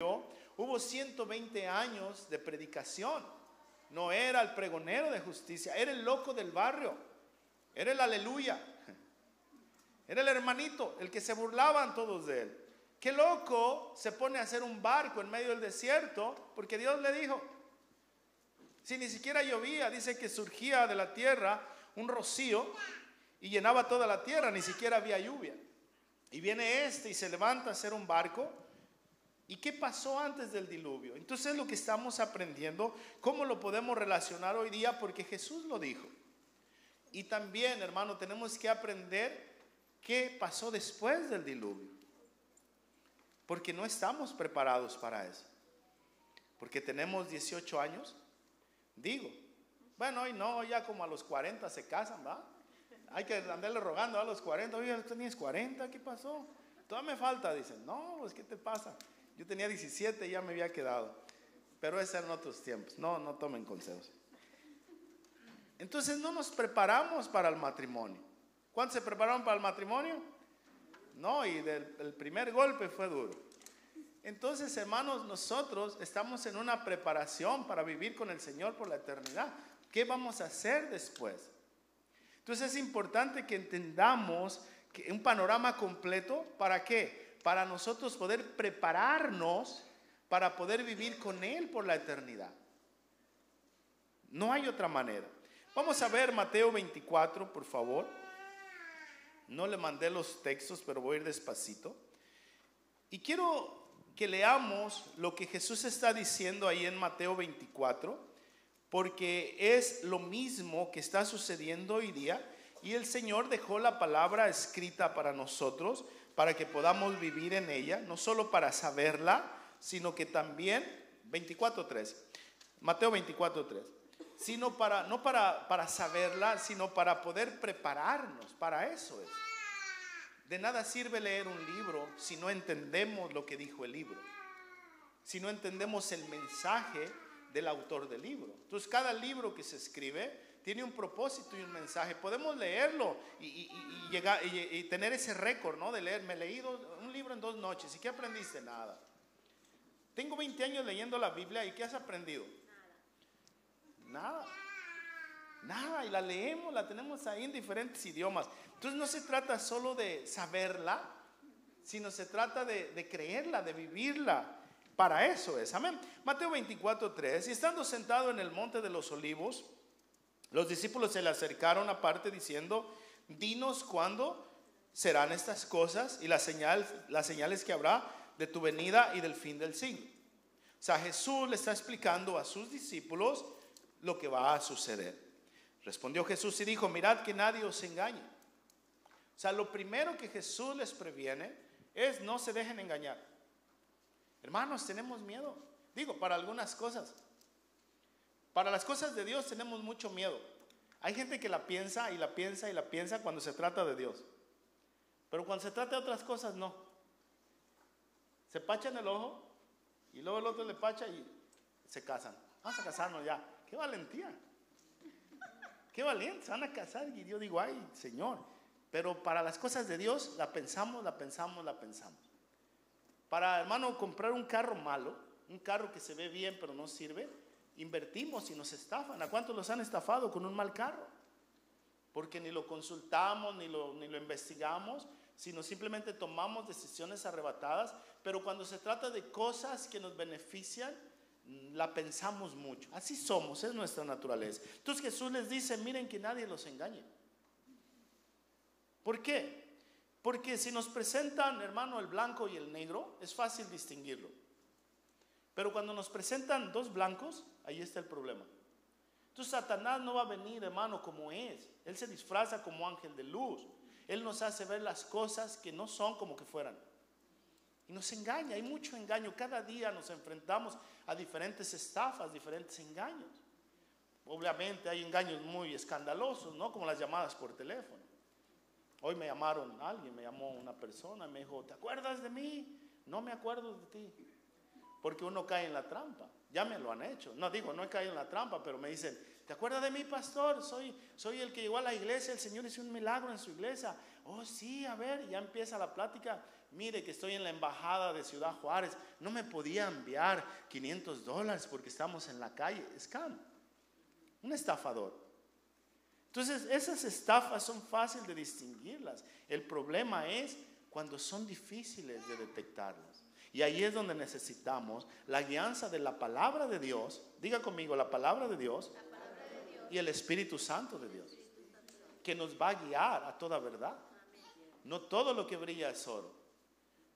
hubo 120 años de predicación. No era el pregonero de justicia, era el loco del barrio, era el aleluya, era el hermanito, el que se burlaban todos de él. Qué loco se pone a hacer un barco en medio del desierto porque Dios le dijo. Si ni siquiera llovía, dice que surgía de la tierra un rocío y llenaba toda la tierra, ni siquiera había lluvia. Y viene y se levanta a hacer un barco. ¿Y qué pasó antes del diluvio? Entonces es lo que estamos aprendiendo, cómo lo podemos relacionar hoy día, porque Jesús lo dijo. Y también, hermano, tenemos que aprender qué pasó después del diluvio, porque no estamos preparados para eso. Porque tenemos 18 años, digo, bueno, hoy no, ya como a los 40 se casan, ¿va? Hay que andarle rogando a los 40, oye, ¿tú tienes 40? ¿Qué pasó? Todavía me falta, dicen. No, pues ¿qué te pasa? Yo tenía 17 y ya me había quedado. Pero esos eran otros tiempos. No tomen consejos. Entonces no nos preparamos para el matrimonio. ¿Cuántos se prepararon para el matrimonio? No, y el primer golpe fue duro. Entonces, hermanos, nosotros estamos en una preparación para vivir con el Señor por la eternidad. ¿Qué vamos a hacer después? Entonces es importante que entendamos que un panorama completo. ¿Para qué? Para nosotros poder prepararnos para poder vivir con Él por la eternidad. No hay otra manera. Vamos a ver Mateo 24, por favor. No le mandé los textos, pero voy a ir despacito. Y quiero que leamos lo que Jesús está diciendo ahí en Mateo 24, porque es lo mismo que está sucediendo hoy día. Y el Señor dejó la palabra escrita para nosotros, para que podamos vivir en ella, no solo para saberla, sino que también, 24:3, Mateo 24:3, sino no para saberla, sino para poder prepararnos, para eso es. De nada sirve leer un libro si no entendemos lo que dijo el libro, si no entendemos el mensaje del autor del libro. Entonces cada libro que se escribe tiene un propósito y un mensaje. Podemos leerlo y llegar y tener ese récord, ¿no? De leer. Me he leído un libro en 2 noches. ¿Y qué aprendiste? Nada. Tengo 20 años leyendo la Biblia. ¿Y qué has aprendido? Nada. Y la leemos, la tenemos ahí en diferentes idiomas. Entonces no se trata solo de saberla, sino se trata de creerla, de vivirla. Para eso es. Amén. Mateo 24:3. Y estando sentado en el monte de los olivos, los discípulos se le acercaron aparte diciendo: dinos cuándo serán estas cosas y las señales que habrá de tu venida y del fin del siglo. O sea, Jesús le está explicando a sus discípulos lo que va a suceder. Respondió Jesús y dijo: mirad que nadie os engañe. O sea, lo primero que Jesús les previene es: no se dejen engañar. Hermanos, tenemos miedo. Digo, para algunas cosas. Para las cosas de Dios tenemos mucho miedo. Hay gente que la piensa y la piensa y la piensa cuando se trata de Dios. Pero cuando se trata de otras cosas, no. Se pachan el ojo y luego el otro le pacha y se casan. Vamos a casarnos ya. ¡Qué valentía! ¡Qué valientes! Se van a casar y yo digo: ay, Señor. Pero para las cosas de Dios la pensamos. Para, hermano, comprar un carro malo, un carro que se ve bien pero no sirve, invertimos y nos estafan. ¿A cuántos los han estafado con un mal carro? Porque ni lo consultamos, ni lo investigamos, sino simplemente tomamos decisiones arrebatadas. Pero cuando se trata de cosas que nos benefician, la pensamos mucho. Así somos, es nuestra naturaleza. Entonces Jesús les dice: miren que nadie los engañe. ¿Por qué? Porque si nos presentan, hermano, el blanco y el negro, es fácil distinguirlo. Pero cuando nos presentan 2 blancos, ahí está el problema. Entonces Satanás no va a venir, hermano, como es. Él se disfraza como ángel de luz. Él nos hace ver las cosas que no son como que fueran. Y nos engaña, hay mucho engaño. Cada día nos enfrentamos a diferentes estafas, diferentes engaños. Obviamente hay engaños muy escandalosos, ¿no? Como las llamadas por teléfono. Hoy me llamó una persona y me dijo: ¿te acuerdas de mí? No me acuerdo de ti. Porque uno cae en la trampa. Ya me lo han hecho. No he caído en la trampa, pero me dicen: ¿te acuerdas de mí, pastor? Soy el que llegó a la iglesia, el Señor hizo un milagro en su iglesia. Oh, sí, a ver, ya empieza la plática. mire que estoy en la embajada de Ciudad Juárez, no me podía enviar $500 porque estamos en la calle. Scam, un estafador. Entonces esas estafas son fáciles de distinguirlas. El problema es cuando son difíciles de detectarlas. Y ahí es donde necesitamos la guianza de la palabra de Dios. Diga conmigo, la palabra de Dios y el Espíritu Santo de Dios, que nos va a guiar a toda verdad. No todo lo que brilla es oro.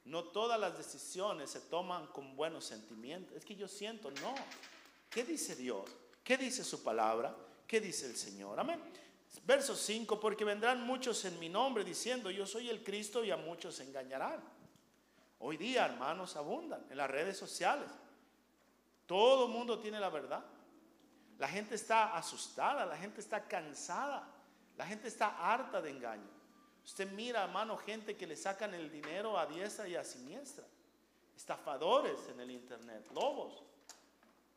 No todas las decisiones se toman con buenos sentimientos. Es que yo siento, no. ¿Qué dice Dios? ¿Qué dice su palabra? ¿Qué dice el Señor? Amén. Verso 5, porque vendrán muchos en mi nombre diciendo, yo soy el Cristo, y a muchos se engañarán. Hoy día, hermanos, abundan en las redes sociales. Todo el mundo tiene la verdad. La gente está asustada, la gente está cansada, la gente está harta de engaño. Usted mira, hermano, gente que le sacan el dinero a diestra y a siniestra. Estafadores en el internet, lobos.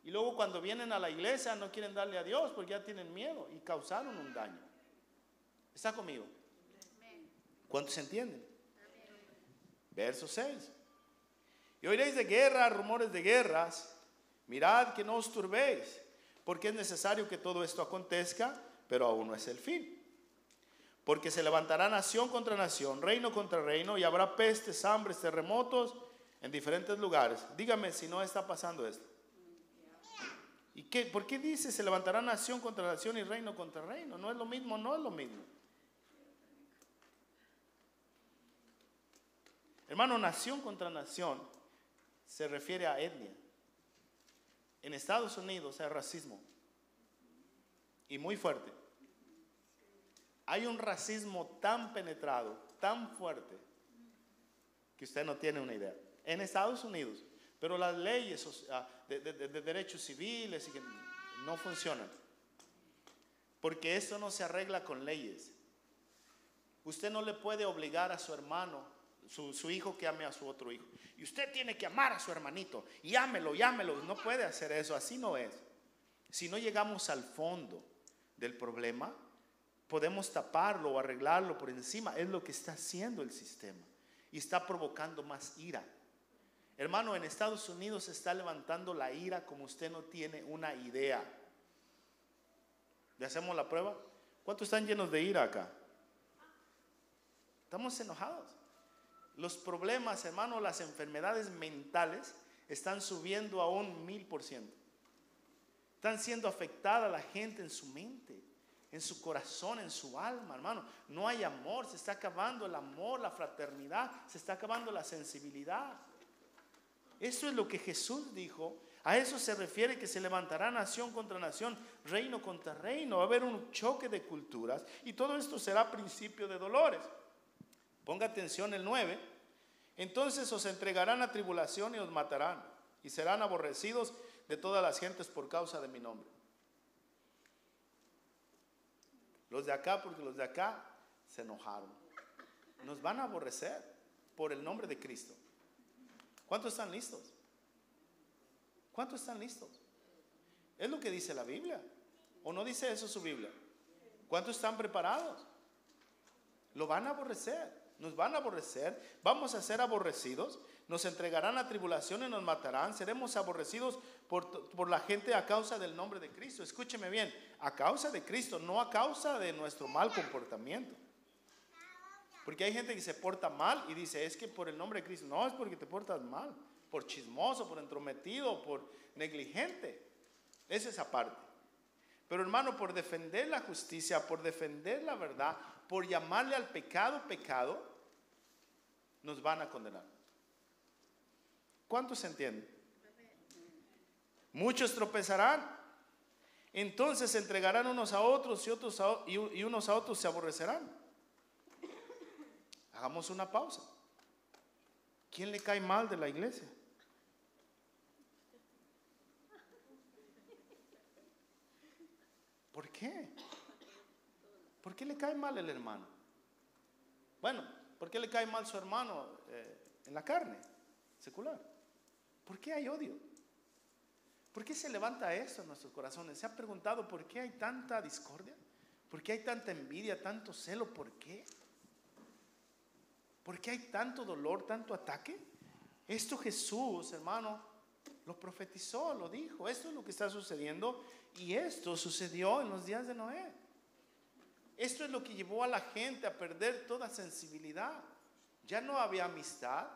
Y luego cuando vienen a la iglesia no quieren darle a Dios porque ya tienen miedo y causaron un daño. ¿Está conmigo? ¿Cuántos entienden? Verso 6. Y oiréis de guerra, rumores de guerras. Mirad que no os turbéis, porque es necesario que todo esto acontezca, pero aún no es el fin. Porque se levantará nación contra nación, reino contra reino, y habrá pestes, hambres, terremotos en diferentes lugares. Dígame si no está pasando esto. ¿Y qué? ¿Por qué dice se levantará nación contra nación y reino contra reino? No es lo mismo, no es lo mismo. Hermano, nación contra nación se refiere a etnia. En Estados Unidos hay racismo, y muy fuerte. Hay un racismo tan penetrado, tan fuerte, que usted no tiene una idea. En Estados Unidos, pero las leyes de derechos civiles no funcionan. Porque esto no se arregla con leyes. Usted no le puede obligar a su hermano, su hijo, que ame a su otro hijo. Y usted tiene que amar a su hermanito. Y ámelo. No puede hacer eso, así no es. Si no llegamos al fondo del problema, podemos taparlo o arreglarlo por encima. Es lo que está haciendo el sistema. Y está provocando más ira. Hermano, en Estados Unidos se está levantando la ira como usted no tiene una idea. ¿Le hacemos la prueba? ¿Cuántos están llenos de ira acá? Estamos enojados. Los problemas, hermano, las enfermedades mentales están subiendo a un 1000%. Están siendo afectada la gente en su mente, en su corazón, en su alma, hermano. No hay amor, se está acabando el amor, la fraternidad, se está acabando la sensibilidad. Eso es lo que Jesús dijo. A eso se refiere, que se levantará nación contra nación, reino contra reino. Va a haber un choque de culturas y todo esto será principio de dolores. Ponga atención el 9. Entonces os entregarán a tribulación y os matarán, y serán aborrecidos de todas las gentes por causa de mi nombre. Los de acá, porque los de acá se enojaron. Nos van a aborrecer por el nombre de Cristo. ¿Cuántos están listos? ¿Cuántos están listos? Es lo que dice la Biblia. ¿O no dice eso su Biblia? ¿Cuántos están preparados? Lo van a aborrecer. Nos van a aborrecer. Vamos a ser aborrecidos. Nos entregarán a tribulación y nos matarán. Seremos aborrecidos por la gente a causa del nombre de Cristo. Escúcheme bien. A causa de Cristo, no a causa de nuestro mal comportamiento. Porque hay gente que se porta mal y dice, es que por el nombre de Cristo. No, es porque te portas mal. Por chismoso, por entrometido, por negligente. Es esa parte. Pero hermano, por defender la justicia, por defender la verdad, por llamarle al pecado, pecado, nos van a condenar. ¿Cuántos se entienden? Muchos tropezarán. Entonces se entregarán unos a otros y unos a otros se aborrecerán. Hagamos una pausa. ¿Quién le cae mal de la iglesia? ¿Por qué? ¿Por qué le cae mal el hermano? Bueno, ¿por qué le cae mal su hermano en la carne secular? ¿Por qué hay odio? ¿Por qué se levanta eso en nuestros corazones? ¿Se ha preguntado por qué hay tanta discordia? ¿Por qué hay tanta envidia, tanto celo? ¿Por qué? ¿Por qué hay tanto dolor, tanto ataque? Esto Jesús, hermano, lo profetizó, lo dijo. Esto es lo que está sucediendo y esto sucedió en los días de Noé. Esto es lo que llevó a la gente a perder toda sensibilidad. Ya no había amistad,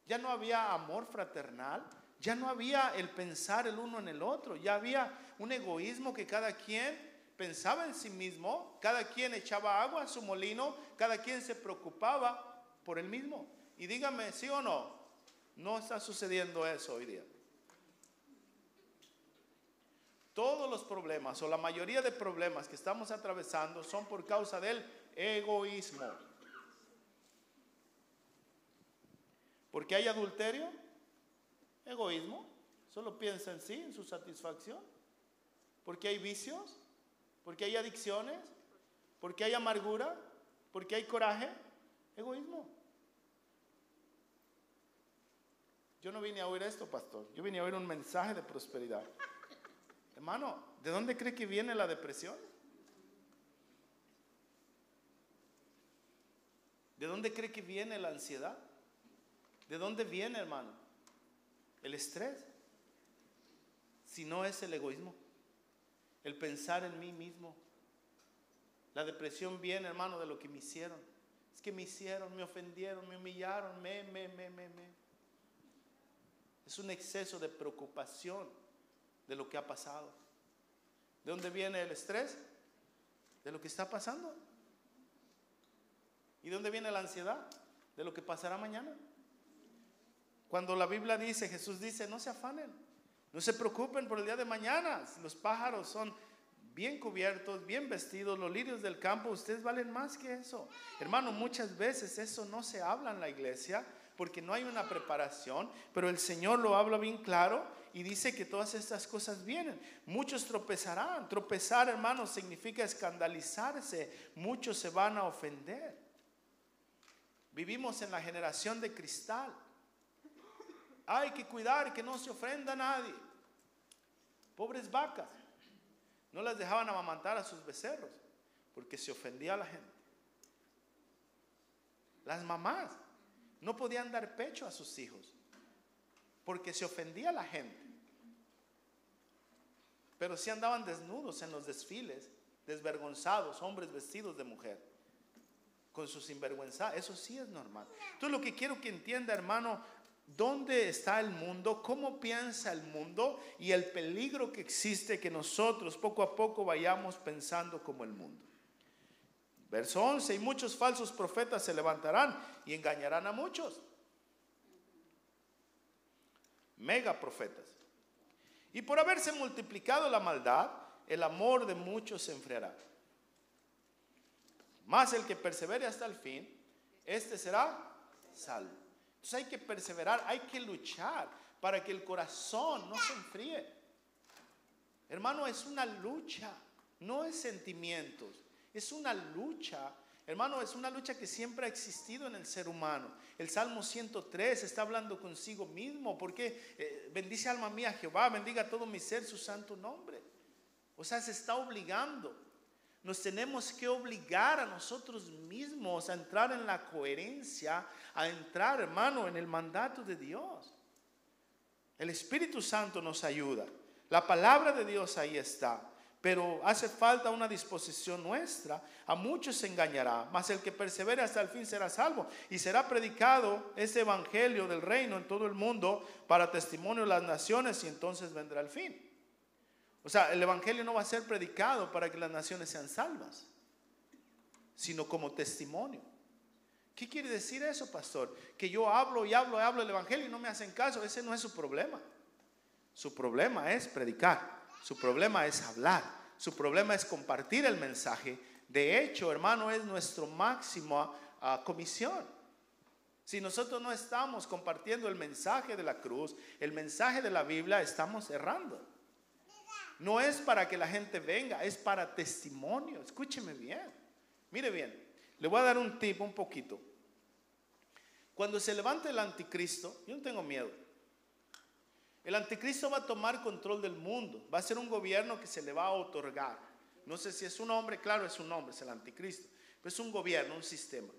ya no había amor fraternal, ya no había el pensar el uno en el otro, ya había un egoísmo que cada quien pensaba en sí mismo, cada quien echaba agua a su molino, cada quien se preocupaba por el mismo. Y dígame, ¿sí o no? No está sucediendo eso hoy día. Todos los problemas o la mayoría de problemas que estamos atravesando son por causa del egoísmo. ¿Porque hay adulterio? Egoísmo. Solo piensa en sí, en su satisfacción. ¿Porque hay vicios? ¿Porque hay adicciones? ¿Porque hay amargura? ¿Porque hay coraje? Egoísmo. Yo no vine a oír esto, pastor. Yo vine a oír un mensaje de prosperidad. Hermano, ¿de dónde cree que viene la depresión? ¿De dónde cree que viene la ansiedad? ¿De dónde viene, hermano? El estrés. Si no es el egoísmo, el pensar en mí mismo. La depresión viene, hermano, de lo que me hicieron. Es que me hicieron, me ofendieron, me humillaron, Es un exceso de preocupación de lo que ha pasado. ¿De dónde viene el estrés? De lo que está pasando. ¿Y de dónde viene la ansiedad? De lo que pasará mañana. Cuando la Biblia dice, Jesús dice, no se afanen, no se preocupen por el día de mañana. Los pájaros son bien cubiertos, bien vestidos, los lirios del campo, ustedes valen más que eso. Hermano, muchas veces eso no se habla en la iglesia porque no hay una preparación, pero el Señor lo habla bien claro y dice que todas estas cosas vienen. Muchos tropezarán. Tropezar, hermano, significa escandalizarse. Muchos se van a ofender. Vivimos en la generación de cristal. Hay que cuidar que no se ofenda a nadie. Pobres vacas. No las dejaban amamantar a sus becerros porque se ofendía a la gente. Las mamás no podían dar pecho a sus hijos porque se ofendía a la gente. Pero sí andaban desnudos en los desfiles, desvergonzados, hombres vestidos de mujer, con su sinvergüenza. Eso sí es normal. Entonces lo que quiero que entienda, hermano, ¿dónde está el mundo? ¿Cómo piensa el mundo? Y el peligro que existe que nosotros poco a poco vayamos pensando como el mundo. Verso 11, y muchos falsos profetas se levantarán y engañarán a muchos. Mega profetas. Y por haberse multiplicado la maldad, el amor de muchos se enfriará. Mas el que persevere hasta el fin, este será salvo. Entonces hay que perseverar, hay que luchar para que el corazón no se enfríe. Hermano, es una lucha, no es sentimientos. Es una lucha, hermano, es una lucha que siempre ha existido en el ser humano. El Salmo 103 está hablando consigo mismo, porque bendice alma mía Jehová, bendiga todo mi ser su santo nombre. O sea, se está obligando. Nos tenemos que obligar a nosotros mismos a entrar en la coherencia, a entrar, hermano, en el mandato de Dios. El Espíritu Santo nos ayuda. La palabra de Dios ahí está. Pero hace falta una disposición nuestra. A muchos se engañará, mas el que persevere hasta el fin será salvo. Y será predicado este evangelio del reino en todo el mundo para testimonio de las naciones, y entonces vendrá el fin. O sea, el evangelio no va a ser predicado para que las naciones sean salvas, sino como testimonio. ¿Qué quiere decir eso, pastor? Que yo hablo y hablo el evangelio y no me hacen caso. Ese no es su problema. Su problema es predicar. Su problema es hablar. Su problema es compartir el mensaje. De hecho, hermano, es nuestra máxima comisión. Si nosotros no estamos compartiendo el mensaje de la cruz, el mensaje de la Biblia, estamos errando. No es para que la gente venga, es para testimonio. Escúcheme bien. Mire bien, le voy a dar un tip un poquito. Cuando se levante el anticristo, yo no tengo miedo. El anticristo va a tomar control del mundo. Va a ser un gobierno que se le va a otorgar. No sé si es un hombre, claro es un hombre, es el anticristo. Pero es un gobierno, un sistema.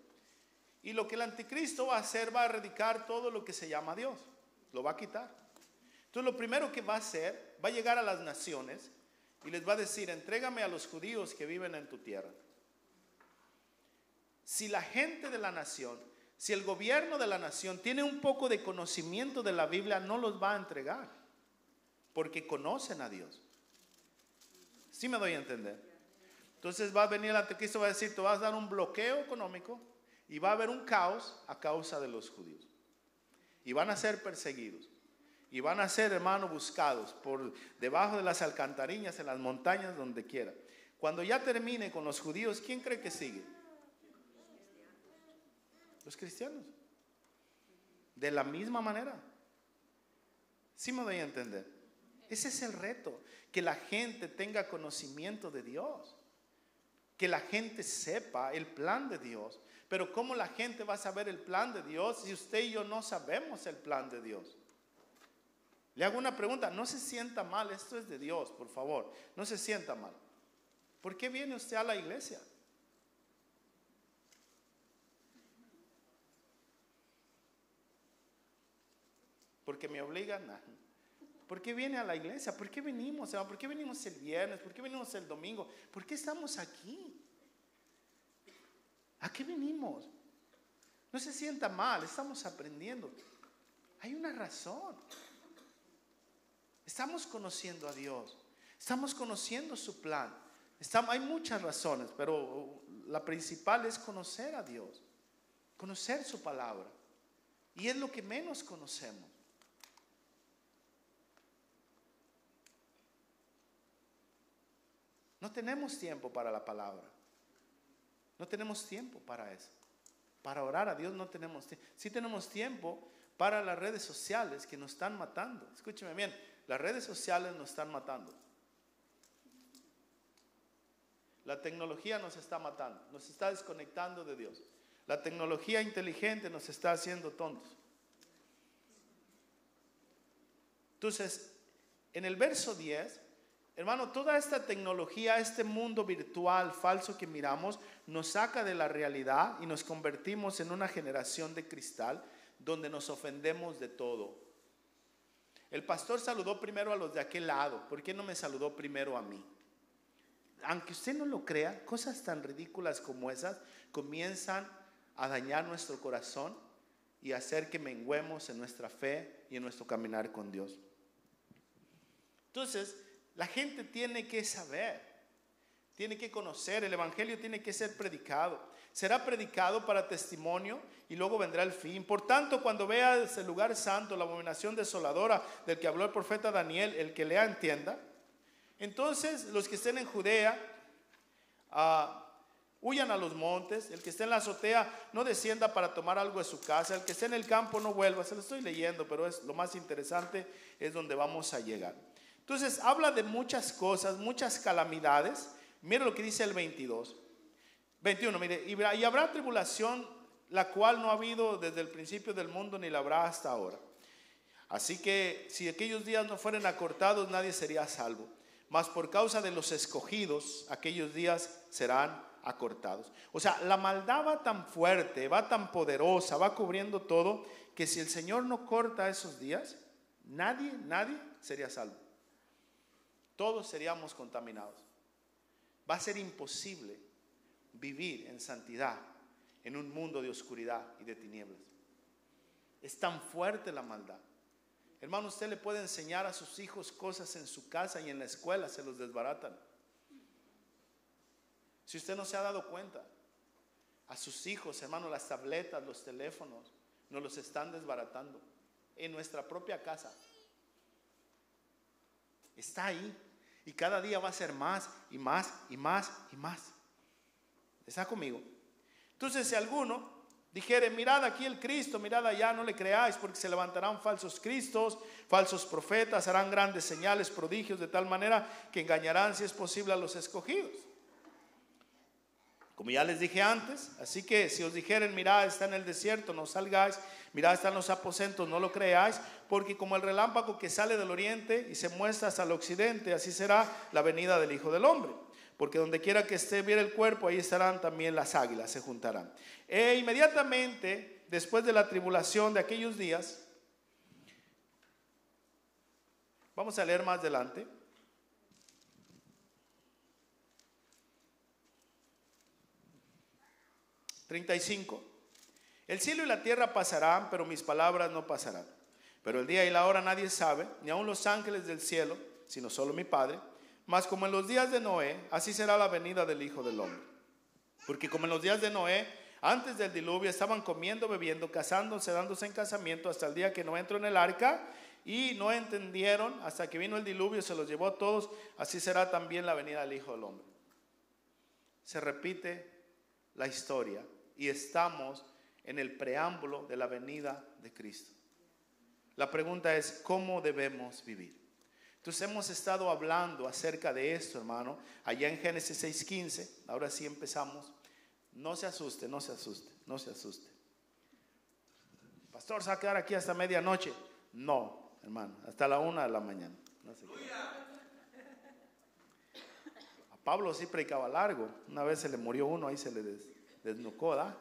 Y lo que el anticristo va a hacer, va a erradicar todo lo que se llama Dios. Lo va a quitar. Entonces lo primero que va a hacer, va a llegar a las naciones y les va a decir, entrégame a los judíos que viven en tu tierra. Si la gente de la nación, si el gobierno de la nación tiene un poco de conocimiento de la Biblia, no los va a entregar, porque conocen a Dios. ¿Sí me doy a entender? Entonces va a venir el anticristo, va a decir, te vas a dar un bloqueo económico y va a haber un caos a causa de los judíos. Y van a ser perseguidos. Y van a ser, hermanos, buscados por debajo de las alcantarillas, en las montañas, donde quiera. Cuando ya termine con los judíos, ¿quién cree que sigue? Los cristianos. De la misma manera. ¿Sí me doy a entender? Ese es el reto. Que la gente tenga conocimiento de Dios. Que la gente sepa el plan de Dios. Pero ¿cómo la gente va a saber el plan de Dios si usted y yo no sabemos el plan de Dios? Le hago una pregunta, no se sienta mal, esto es de Dios, por favor, no se sienta mal. ¿Por qué viene usted a la iglesia? Porque me obligan a... ¿Por qué viene a la iglesia? ¿Por qué venimos? ¿Por qué venimos el viernes? ¿Por qué venimos el domingo? ¿Por qué estamos aquí? ¿A qué venimos? No se sienta mal, estamos aprendiendo. Hay una razón. Estamos conociendo a Dios. Estamos conociendo su plan. Hay muchas razones, pero la principal es conocer a Dios. Conocer su palabra. Y es lo que menos conocemos. No tenemos tiempo para la palabra. No tenemos tiempo para eso. Para orar a Dios no tenemos tiempo. Sí tenemos tiempo para las redes sociales que nos están matando. Escúcheme bien, las redes sociales nos están matando. La tecnología nos está matando, nos está desconectando de Dios. La tecnología inteligente nos está haciendo tontos. Entonces, en el verso 10, hermano, toda esta tecnología, este mundo virtual falso que miramos, nos saca de la realidad y nos convertimos en una generación de cristal donde nos ofendemos de todo. El pastor saludó primero a los de aquel lado. ¿Por qué no me saludó primero a mí? Aunque usted no lo crea, cosas tan ridículas como esas comienzan a dañar nuestro corazón y hacer que menguemos en nuestra fe y en nuestro caminar con Dios. Entonces, la gente tiene que saber, tiene que conocer, el evangelio tiene que ser predicado. Será predicado para testimonio y luego vendrá el fin. Por tanto, cuando veas el lugar santo, la abominación desoladora del que habló el profeta Daniel, el que lea entienda. Entonces, los que estén en Judea, huyan a los montes. El que esté en la azotea, no descienda para tomar algo de su casa. El que esté en el campo, no vuelva. Se lo estoy leyendo, pero es lo más interesante, es donde vamos a llegar. Entonces habla de muchas cosas, muchas calamidades. Mire lo que dice el 21, mire, y habrá tribulación, la cual no ha habido desde el principio del mundo, ni la habrá hasta ahora. Así que si aquellos días no fueran acortados, nadie sería salvo. Mas por causa de los escogidos, aquellos días serán acortados. O sea, la maldad va tan fuerte, va tan poderosa, va cubriendo todo, que si el Señor no corta esos días, nadie sería salvo. Todos seríamos contaminados. Va a ser imposible vivir en santidad en un mundo de oscuridad y de tinieblas. Es tan fuerte la maldad. Hermano, usted le puede enseñar a sus hijos cosas en su casa y en la escuela se los desbaratan. Si usted no se ha dado cuenta, a sus hijos, hermano, las tabletas, los teléfonos, nos los están desbaratando en nuestra propia casa. Está ahí y cada día va a ser más y más y más y más. ¿Está conmigo? Entonces, si alguno dijere, mirad aquí el Cristo, mirad allá, no le creáis, porque se levantarán falsos cristos, falsos profetas, harán grandes señales, prodigios, de tal manera que engañarán, si es posible, a los escogidos. Como ya les dije antes, así que si os dijeren, mirad, está en el desierto, no salgáis, mirad, está en los aposentos, no lo creáis, porque como el relámpago que sale del oriente y se muestra hasta el occidente, así será la venida del Hijo del Hombre. porque donde quiera que esté viera el cuerpo, ahí estarán también las águilas, se juntarán. E inmediatamente después de la tribulación de aquellos días, vamos a leer más adelante. (35) El cielo y la tierra pasarán, pero mis palabras no pasarán. Pero el día y la hora nadie sabe, ni aun los ángeles del cielo, sino solo mi Padre. Mas como en los días de Noé, así será la venida del Hijo del Hombre. Porque como en los días de Noé, antes del diluvio, estaban comiendo, bebiendo, casándose, dándose en casamiento, hasta el día que Noé entró en el arca, y no entendieron hasta que vino el diluvio, se los llevó a todos. Así será también la venida del Hijo del Hombre. Se repite la historia y estamos en el preámbulo de la venida de Cristo. La pregunta es, ¿cómo debemos vivir? Entonces hemos estado hablando acerca de esto, hermano, allá en Génesis 6:15. Ahora sí empezamos. No se asuste, no se asuste, no se asuste. Pastor, ¿se va a quedar aquí hasta medianoche? No, hermano, hasta la 1 de la mañana. No sé qué. A Pablo sí predicaba largo. Una vez se le murió uno, ahí se le desnucó, ¿verdad?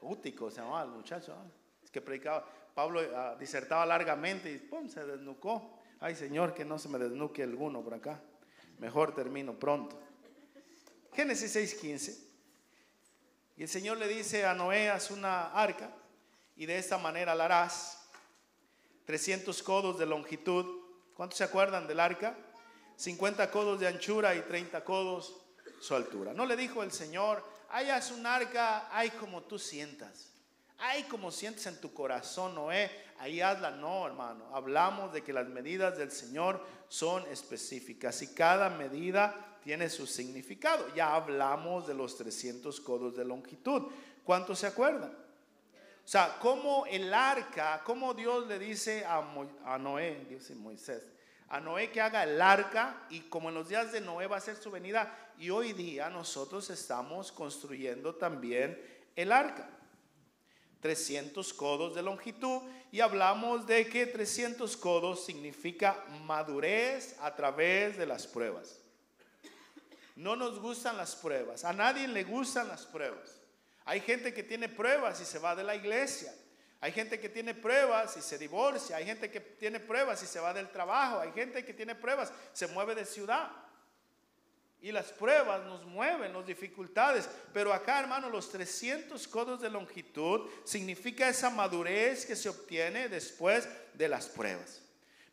Útico se llamaba el muchacho, ¿verdad? Es que predicaba. Pablo disertaba largamente y ¡pum!, se desnucó. Ay, Señor, que no se me desnuque alguno por acá. Mejor termino pronto. Génesis 6:15. Y el Señor le dice a Noé: haz una arca y de esta manera la harás. 300 codos de longitud. ¿Cuántos se acuerdan del arca? 50 codos de anchura y 30 codos su altura. No le dijo el Señor: ay, haz un arca, ay, como tú sientas. Ay, como sientes en tu corazón, Noé, ahí hazla. No, hermano, hablamos de que las medidas del Señor son específicas y cada medida tiene su significado. Ya hablamos de los 300 codos de longitud. ¿Cuántos se acuerdan? O sea, como el arca, como Dios le dice a Noé, dice Moisés, a Noé que haga el arca, y como en los días de Noé va a ser su venida, y hoy día nosotros estamos construyendo también el arca. 300 codos de longitud, y hablamos de que 300 codos significa madurez a través de las pruebas. No nos gustan las pruebas, a nadie le gustan las pruebas. Hay gente que tiene pruebas y se va de la iglesia. Hay gente que tiene pruebas y se divorcia. Hay gente que tiene pruebas y se va del trabajo. Hay gente que tiene pruebas, se mueve de ciudad. Y las pruebas nos mueven, las dificultades. Pero acá, hermano, los 300 codos de longitud significa esa madurez que se obtiene después de las pruebas.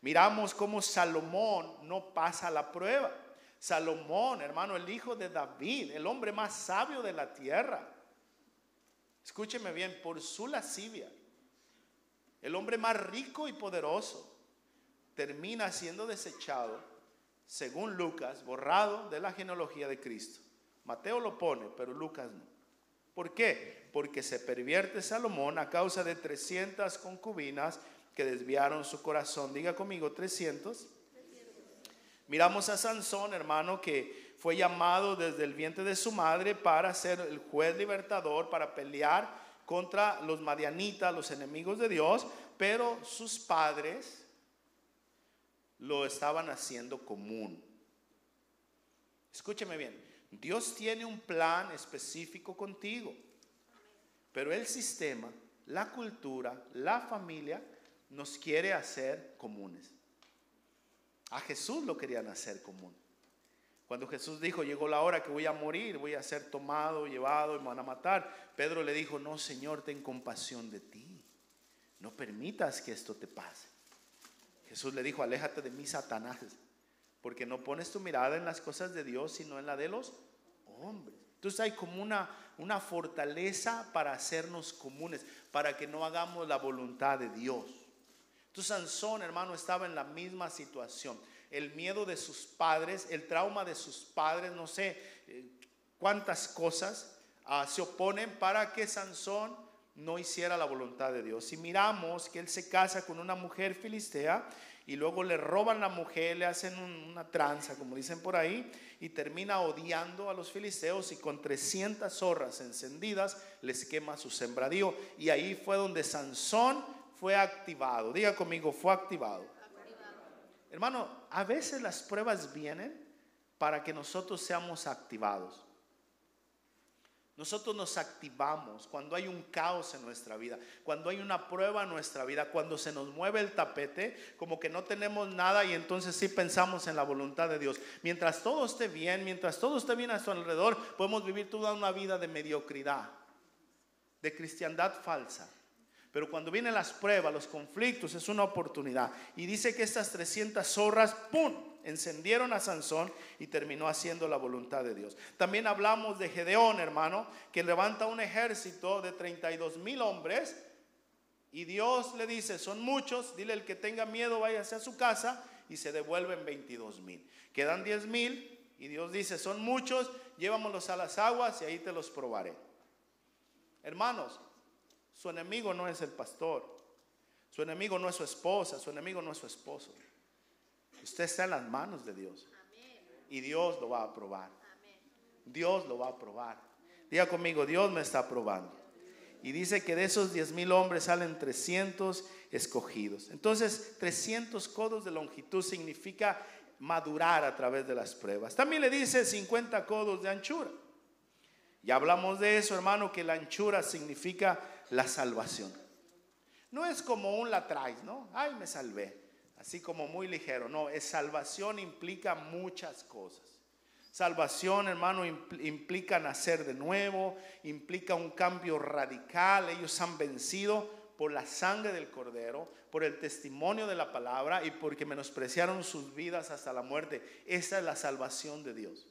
Miramos cómo Salomón no pasa la prueba. Salomón, hermano, el hijo de David, el hombre más sabio de la tierra. Escúcheme bien, por su lascivia, el hombre más rico y poderoso, termina siendo desechado, según Lucas, borrado de la genealogía de Cristo. Mateo lo pone, pero Lucas no. ¿Por qué? Porque se pervierte Salomón a causa de 300 concubinas que desviaron su corazón. Diga conmigo, 300. Miramos a Sansón, hermano, que fue llamado desde el vientre de su madre para ser el juez libertador, para pelear contra los madianitas, los enemigos de Dios, pero sus padres lo estaban haciendo común. Escúcheme bien, Dios tiene un plan específico contigo, pero el sistema, la cultura, la familia nos quiere hacer comunes. A Jesús lo querían hacer común. Cuando Jesús dijo: llegó la hora que voy a morir, voy a ser tomado, llevado y me van a matar, Pedro le dijo: no, Señor, ten compasión de ti, no permitas que esto te pase. Jesús le dijo: aléjate de mí, Satanás, porque no pones tu mirada en las cosas de Dios, sino en la de los hombres. Entonces hay como una fortaleza para hacernos comunes, para que no hagamos la voluntad de Dios. Entonces Sansón, hermano, estaba en la misma situación. El miedo de sus padres, el trauma de sus padres, no sé cuántas cosas se oponen para que Sansón no hiciera la voluntad de Dios. Y miramos que él se casa con una mujer filistea y luego le roban la mujer, le hacen una tranza, como dicen por ahí, y termina odiando a los filisteos, y con 300 zorras encendidas les quema su sembradío. Y ahí fue donde Sansón fue activado. Diga conmigo, fue activado. Hermano, a veces las pruebas vienen para que nosotros seamos activados. Nosotros nos activamos cuando hay un caos en nuestra vida, cuando hay una prueba en nuestra vida, cuando se nos mueve el tapete, como que no tenemos nada y entonces sí pensamos en la voluntad de Dios. Mientras todo esté bien, mientras todo esté bien a su alrededor, podemos vivir toda una vida de mediocridad, de cristiandad falsa. Pero cuando vienen las pruebas, los conflictos, es una oportunidad. Y dice que estas 300 zorras, ¡pum!, encendieron a Sansón y terminó haciendo la voluntad de Dios. También hablamos de Gedeón, hermano, que levanta un ejército de 32,000 hombres. Y Dios le dice, son muchos, dile el que tenga miedo váyase a su casa, y se devuelven 22,000. Quedan 10,000 y Dios dice, son muchos, llévamelos a las aguas y ahí te los probaré. Hermanos, su enemigo no es el pastor, su enemigo no es su esposa, su enemigo no es su esposo. Usted está en las manos de Dios. Y Dios lo va a aprobar. Dios lo va a aprobar. Diga conmigo, Dios me está aprobando. Y dice que de esos 10,000 hombres salen 300 escogidos. Entonces 300 codos de longitud significa madurar a través de las pruebas. También le dice 50 codos de anchura. Ya hablamos de eso, hermano, que la anchura significa la salvación. No es como un la traes, ¿no? Ay, me salvé. Así como muy ligero. No, es salvación, implica muchas cosas. Salvación, hermano, implica nacer de nuevo, implica un cambio radical. Ellos han vencido por la sangre del Cordero, por el testimonio de la palabra y porque menospreciaron sus vidas hasta la muerte. Esa es la salvación de Dios.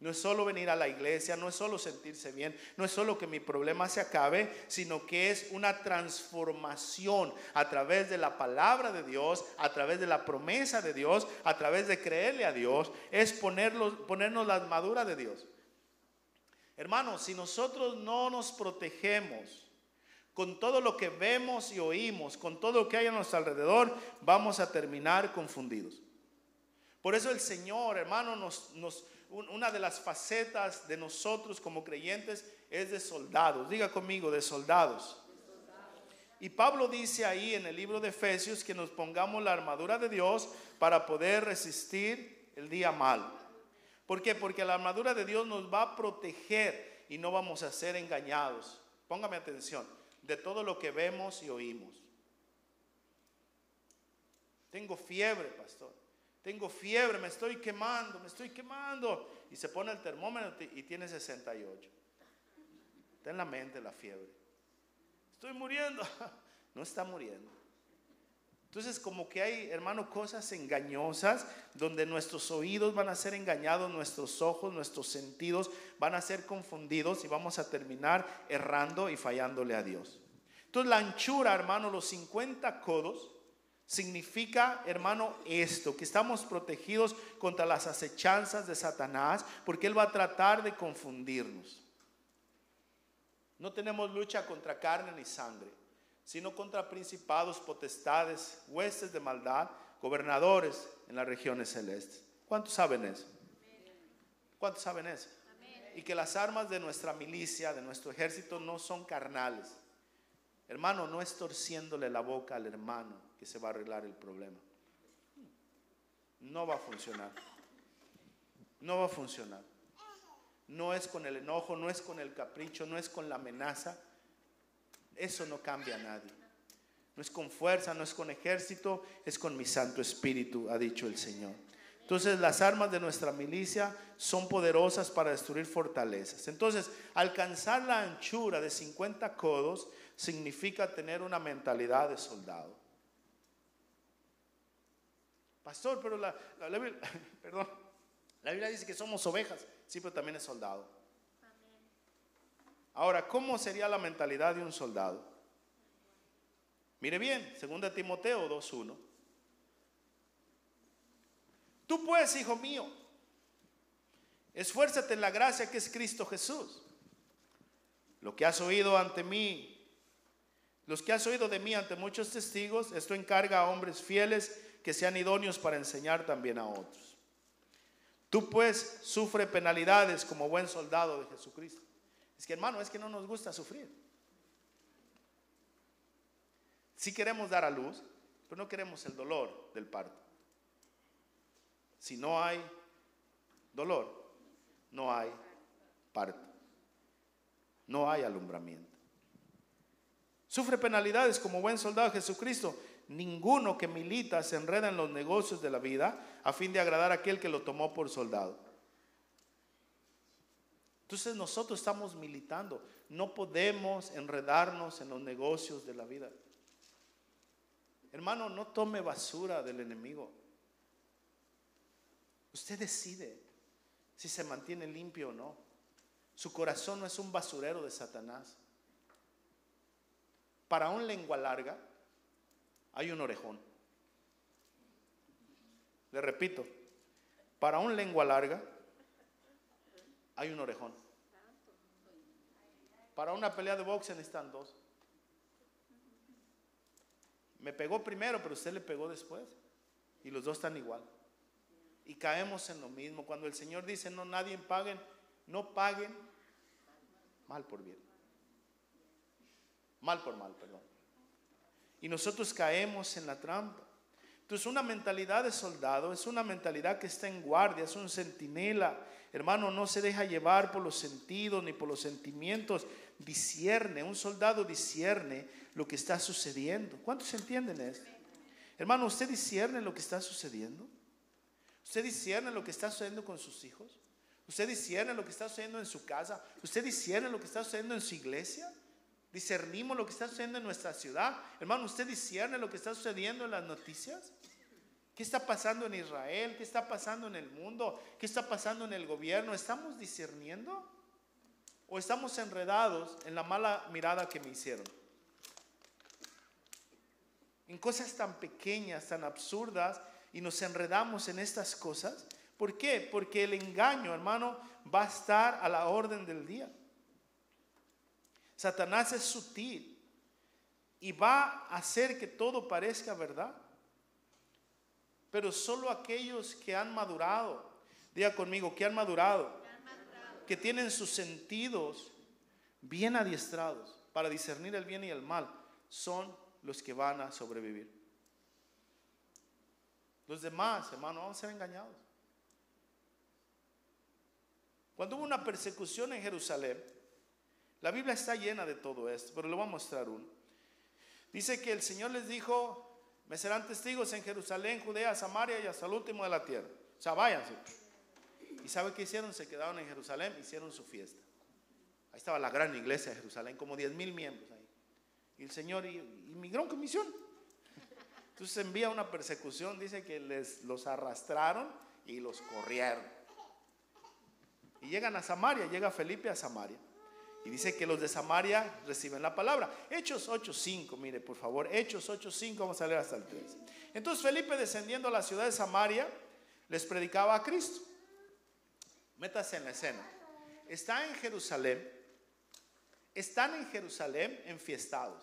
No es solo venir a la iglesia, no es solo sentirse bien, no es solo que mi problema se acabe, sino que es una transformación a través de la palabra de Dios, a través de la promesa de Dios, a través de creerle a Dios, es ponernos la armadura de Dios. Hermanos, si nosotros no nos protegemos con todo lo que vemos y oímos, con todo lo que hay a nuestro alrededor, vamos a terminar confundidos. Por eso el Señor, hermano, una de las facetas de nosotros como creyentes es de soldados. Diga conmigo, de soldados. Y Pablo dice ahí en el libro de Efesios que nos pongamos la armadura de Dios para poder resistir el día malo. ¿Por qué? Porque la armadura de Dios nos va a proteger y no vamos a ser engañados. Póngame atención, de todo lo que vemos y oímos. Tengo fiebre, pastor. Tengo fiebre, me estoy quemando. Y se pone el termómetro y tiene 68. Está en la mente la fiebre. Estoy muriendo. No está muriendo. Entonces como que hay, hermano, cosas engañosas donde nuestros oídos van a ser engañados, nuestros ojos, nuestros sentidos van a ser confundidos y vamos a terminar errando y fallándole a Dios. Entonces la anchura, hermano, los 50 codos, significa, hermano, esto, que estamos protegidos contra las acechanzas de Satanás, porque él va a tratar de confundirnos. No tenemos lucha contra carne ni sangre, sino contra principados, potestades, huestes de maldad, gobernadores en las regiones celestes. ¿Cuántos saben eso? ¿Cuántos saben eso? Y que las armas de nuestra milicia, de nuestro ejército, no son carnales. Hermano, no es torciéndole la boca al hermano que se va a arreglar el problema. No va a funcionar. No va a funcionar. No es con el enojo, no es con el capricho, no es con la amenaza. Eso no cambia a nadie. No es con fuerza, no es con ejército, es con mi Santo Espíritu, ha dicho el Señor. Entonces las armas de nuestra milicia son poderosas para destruir fortalezas. Entonces alcanzar la anchura de 50 codos significa tener una mentalidad de soldado. Pastor, pero la Biblia dice que somos ovejas. Sí, pero también es soldado. Ahora, ¿cómo sería la mentalidad de un soldado? Mire bien, 2 Timoteo 2:1. Tú pues, hijo mío, esfuérzate en la gracia que es Cristo Jesús. Lo que has oído ante mí, los que has oído de mí ante muchos testigos, esto encarga a hombres fieles que sean idóneos para enseñar también a otros. Tú pues sufre penalidades como buen soldado de Jesucristo. Es que, hermano, es que no nos gusta sufrir. Sí queremos dar a luz, pero no queremos el dolor del parto. Si no hay dolor, no hay parto, no hay alumbramiento. Sufre penalidades como buen soldado de Jesucristo. Ninguno que milita se enreda en los negocios de la vida a fin de agradar a aquel que lo tomó por soldado. Entonces nosotros estamos militando. No podemos enredarnos en los negocios de la vida. Hermano, no tome basura del enemigo. Usted decide si se mantiene limpio o no. Su corazón no es un basurero de Satanás. Para un lengua larga hay un orejón. Le repito, para un lengua larga hay un orejón. Para una pelea de boxeo necesitan dos. Me pegó primero, pero usted le pegó después. Y los dos están igual. Y caemos en lo mismo. Cuando el Señor dice, no, nadie paguen, no paguen mal por bien. Mal por mal, perdón. Y nosotros caemos en la trampa. Entonces una mentalidad de soldado es una mentalidad que está en guardia, es un centinela. Hermano, no se deja llevar por los sentidos ni por los sentimientos. Discierne, un soldado discierne lo que está sucediendo. ¿Cuántos entienden esto? Hermano, ¿usted discierne lo que está sucediendo? ¿Usted discierne lo que está sucediendo con sus hijos? ¿Usted discierne lo que está sucediendo en su casa? ¿Usted discierne lo que está sucediendo en su iglesia? ¿Discernimos lo que está sucediendo en nuestra ciudad? Hermano, ¿usted discierne lo que está sucediendo en las noticias? ¿Qué está pasando en Israel? ¿Qué está pasando en el mundo? ¿Qué está pasando en el gobierno? ¿Estamos discerniendo? ¿O estamos enredados en la mala mirada que me hicieron? En cosas tan pequeñas, tan absurdas, y nos enredamos en estas cosas. ¿Por qué? Porque el engaño, hermano, va a estar a la orden del día. Satanás es sutil y va a hacer que todo parezca verdad. Pero solo aquellos que han madurado, diga conmigo, que han madurado, que tienen sus sentidos bien adiestrados para discernir el bien y el mal, son los que van a sobrevivir. Los demás, hermano, vamos a ser engañados. Cuando hubo una persecución en Jerusalén, la Biblia está llena de todo esto, pero le voy a mostrar uno. Dice que el Señor les dijo, me serán testigos en Jerusalén, Judea, Samaria y hasta el último de la tierra. O sea, váyanse. ¿Y sabe qué hicieron? Se quedaron en Jerusalén, hicieron su fiesta. Ahí estaba la gran iglesia de Jerusalén, como 10,000 miembros ahí. Y el Señor, y mi gran comisión. Entonces envía una persecución, dice que los arrastraron y los corrieron. Y llegan a Samaria, llega Felipe a Samaria. Y dice que los de Samaria reciben la palabra. Hechos 8:5, mire por favor, Hechos 8:5, vamos a leer hasta el 3. Entonces Felipe, descendiendo a la ciudad de Samaria, les predicaba a Cristo. Métase en la escena. Están en Jerusalén enfiestados.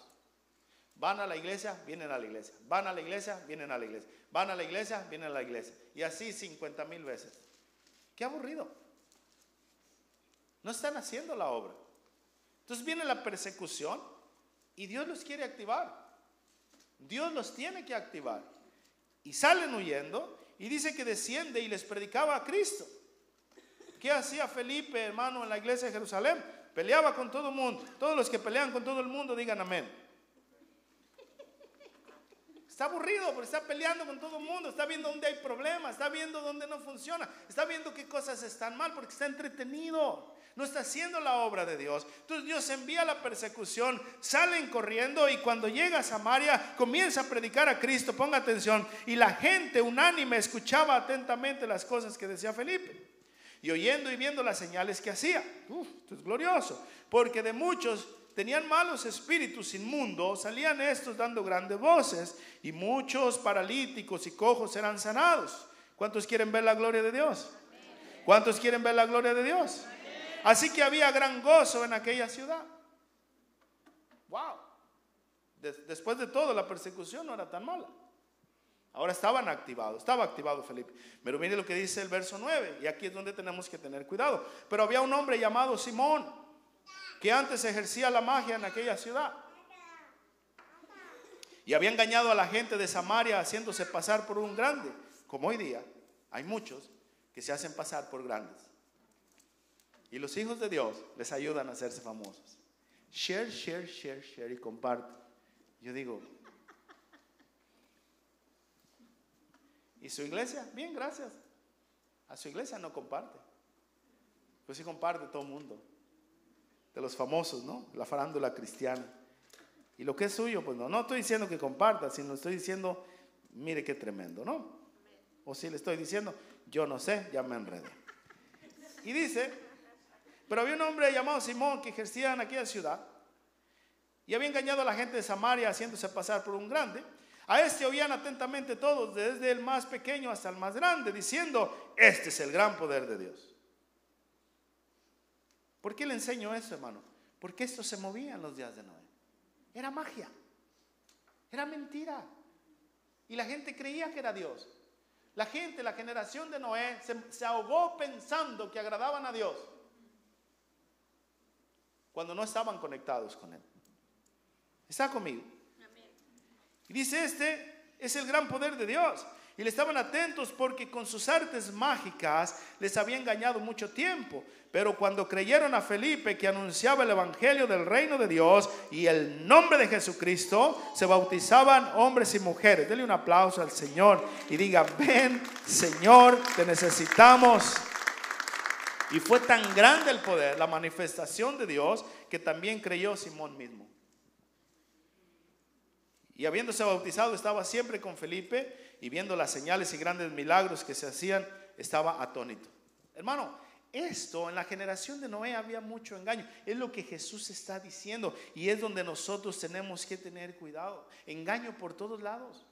Van a la iglesia, vienen a la iglesia. Van a la iglesia, vienen a la iglesia. Van a la iglesia, vienen a la iglesia. Y así 50,000 veces. Qué aburrido. No están haciendo la obra. Entonces viene la persecución y Dios los quiere activar. Dios los tiene que activar. Y salen huyendo y dice que desciende y les predicaba a Cristo. ¿Qué hacía Felipe, hermano, en la iglesia de Jerusalén? Peleaba con todo el mundo. Todos los que pelean con todo el mundo digan amén. Está aburrido porque está peleando con todo el mundo. Está viendo dónde hay problemas. Está viendo dónde no funciona. Está viendo qué cosas están mal porque está entretenido. No está haciendo la obra de Dios. Entonces Dios envía la persecución, salen corriendo y cuando llega a Samaria comienza a predicar a Cristo. Ponga atención. Y la gente unánime escuchaba atentamente las cosas que decía Felipe. Y oyendo y viendo las señales que hacía. Esto es glorioso. Porque de muchos tenían malos espíritus inmundos, salían estos dando grandes voces. Y muchos paralíticos y cojos eran sanados. ¿Cuántos quieren ver la gloria de Dios? ¿Cuántos quieren ver la gloria de Dios? Así que había gran gozo en aquella ciudad. Wow. Después de todo, la persecución no era tan mala. Ahora estaba activado Felipe. Pero mire lo que dice el verso 9. Y aquí es donde tenemos que tener cuidado. Pero había un hombre llamado Simón, que antes ejercía la magia en aquella ciudad. Y había engañado a la gente de Samaria, haciéndose pasar por un grande. Como hoy día hay muchos que se hacen pasar por grandes. Y los hijos de Dios les ayudan a hacerse famosos. Share, share, share, share y comparte. Yo digo, ¿y su iglesia? Bien, gracias. A su iglesia no comparte. Pues sí comparte todo el mundo. De los famosos, ¿no? La farándula cristiana. Y lo que es suyo, pues no estoy diciendo que comparta, sino estoy diciendo, mire qué tremendo, ¿no? O si le estoy diciendo, yo no sé, ya me enredé. Y dice, pero había un hombre llamado Simón que ejercía en aquella ciudad y había engañado a la gente de Samaria haciéndose pasar por un grande. A este oían atentamente todos, desde el más pequeño hasta el más grande, diciendo, este es el gran poder de Dios. ¿Por qué le enseño eso, hermano? Porque esto se movía en los días de Noé. Era magia, era mentira. Y la gente creía que era Dios. La gente, la generación de Noé, se ahogó pensando que agradaban a Dios cuando no estaban conectados con Él. ¿Está conmigo? Amén. Y dice, este es el gran poder de Dios. Y le estaban atentos porque con sus artes mágicas les había engañado mucho tiempo. Pero cuando creyeron a Felipe, que anunciaba el evangelio del reino de Dios y el nombre de Jesucristo, se bautizaban hombres y mujeres. Denle un aplauso al Señor y diga, ven Señor, te necesitamos. Y fue tan grande el poder, la manifestación de Dios, que también creyó Simón mismo. Y habiéndose bautizado, estaba siempre con Felipe, y viendo las señales y grandes milagros que se hacían, estaba atónito. Hermano, esto en la generación de Noé había mucho engaño. Es lo que Jesús está diciendo, y es donde nosotros tenemos que tener cuidado. Engaño por todos lados.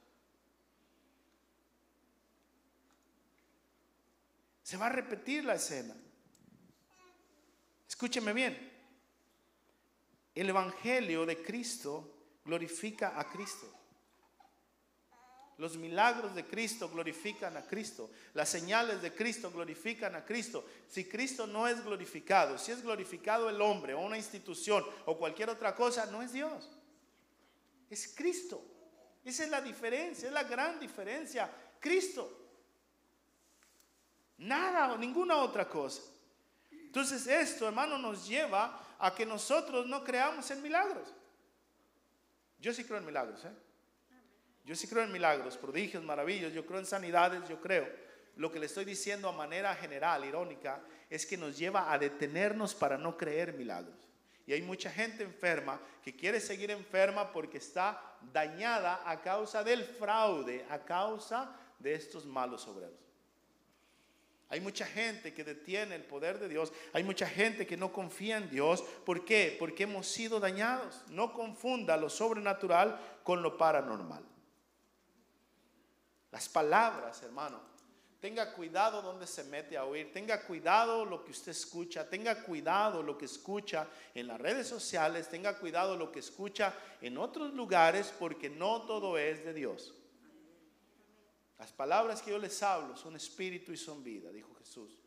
Se va a repetir la escena. Escúcheme bien. El evangelio de Cristo glorifica a Cristo. Los milagros de Cristo glorifican a Cristo. Las señales de Cristo glorifican a Cristo. Si Cristo no es glorificado, si es glorificado el hombre o una institución o cualquier otra cosa, no es Dios. Es Cristo. Esa es la diferencia, es la gran diferencia. Cristo. Nada o ninguna otra cosa. Entonces esto, hermano, nos lleva a que nosotros no creamos en milagros. Yo sí creo en milagros, Yo sí creo en milagros, prodigios, maravillas. Yo creo en sanidades, yo creo. Lo que le estoy diciendo a manera general, irónica, es que nos lleva a detenernos para no creer milagros. Y hay mucha gente enferma que quiere seguir enferma porque está dañada a causa del fraude, a causa de estos malos obreros. Hay mucha gente que detiene el poder de Dios. Hay mucha gente que no confía en Dios. ¿Por qué? Porque hemos sido dañados. No confunda lo sobrenatural con lo paranormal. Las palabras, hermano. Tenga cuidado donde se mete a oír. Tenga cuidado lo que usted escucha. Tenga cuidado lo que escucha en las redes sociales. Tenga cuidado lo que escucha en otros lugares, porque no todo es de Dios. Las palabras que yo les hablo son espíritu y son vida, dijo Jesús.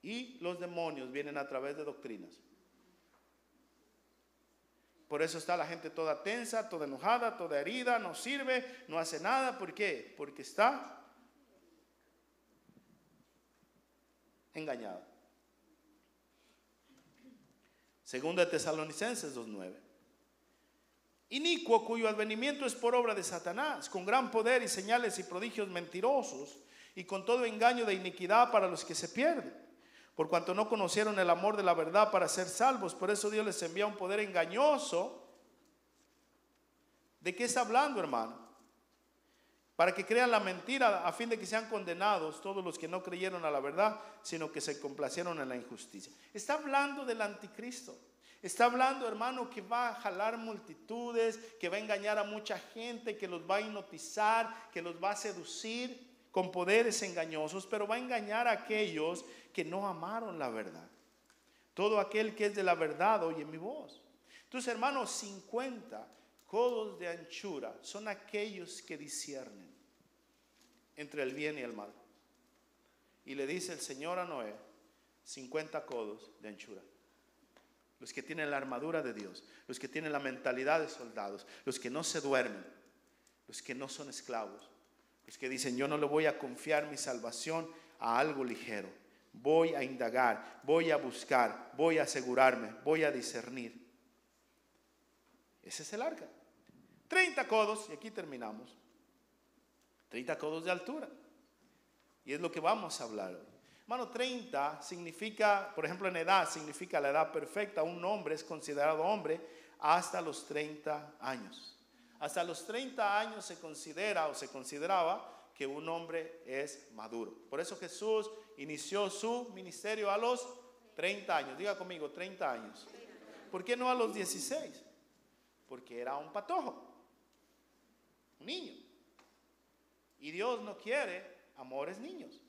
Y los demonios vienen a través de doctrinas. Por eso está la gente toda tensa, toda enojada, toda herida, no sirve, no hace nada. ¿Por qué? Porque está engañado. Segunda de Tesalonicenses 2:9. Inicuo, cuyo advenimiento es por obra de Satanás, con gran poder y señales y prodigios mentirosos, y con todo engaño de iniquidad para los que se pierden, por cuanto no conocieron el amor de la verdad para ser salvos. Por eso Dios les envía un poder engañoso. ¿De qué está hablando, hermano? Para que crean la mentira, a fin de que sean condenados todos los que no creyeron a la verdad, sino que se complacieron en la injusticia. Está hablando del anticristo. Está hablando, hermano, que va a jalar multitudes, que va a engañar a mucha gente, que los va a hipnotizar, que los va a seducir con poderes engañosos, pero va a engañar a aquellos que no amaron la verdad. Todo aquel que es de la verdad oye mi voz. Entonces, hermano, 50 codos de anchura son aquellos que disciernen entre el bien y el mal. Y le dice el Señor a Noé, 50 codos de anchura. Los que tienen la armadura de Dios, los que tienen la mentalidad de soldados, los que no se duermen, los que no son esclavos, los que dicen yo no le voy a confiar mi salvación a algo ligero. Voy a indagar, voy a buscar, voy a asegurarme, voy a discernir. Ese es el arca. 30 codos, y aquí terminamos. 30 codos de altura. Y es lo que vamos a hablar hoy. Hermano, 30 significa, por ejemplo, en edad, significa la edad perfecta. Un hombre es considerado hombre hasta los 30 años. Hasta los 30 años se considera o se consideraba que un hombre es maduro. Por eso Jesús inició su ministerio a los 30 años. Diga conmigo, 30 años. ¿Por qué no a los 16? Porque era un patojo, un niño. Y Dios no quiere amores niños.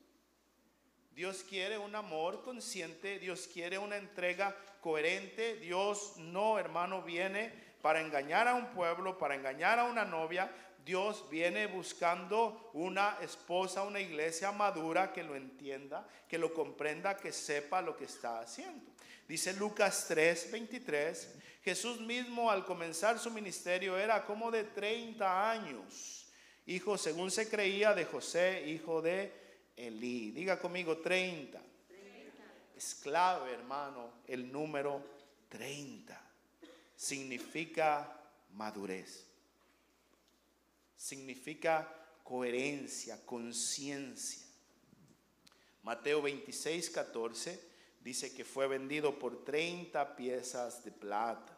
Dios quiere un amor consciente. Dios quiere una entrega coherente. Dios no, hermano, viene para engañar a un pueblo, para engañar a una novia. Dios viene buscando una esposa, una iglesia madura que lo entienda, que lo comprenda, que sepa lo que está haciendo. Dice Lucas 3:23, Jesús mismo al comenzar su ministerio era como de 30 años, hijo, según se creía, de José, hijo de Elí. Diga conmigo 30. Es clave, hermano, el número 30. Significa madurez. Significa coherencia, conciencia. Mateo 26:14 dice que fue vendido por 30 piezas de plata.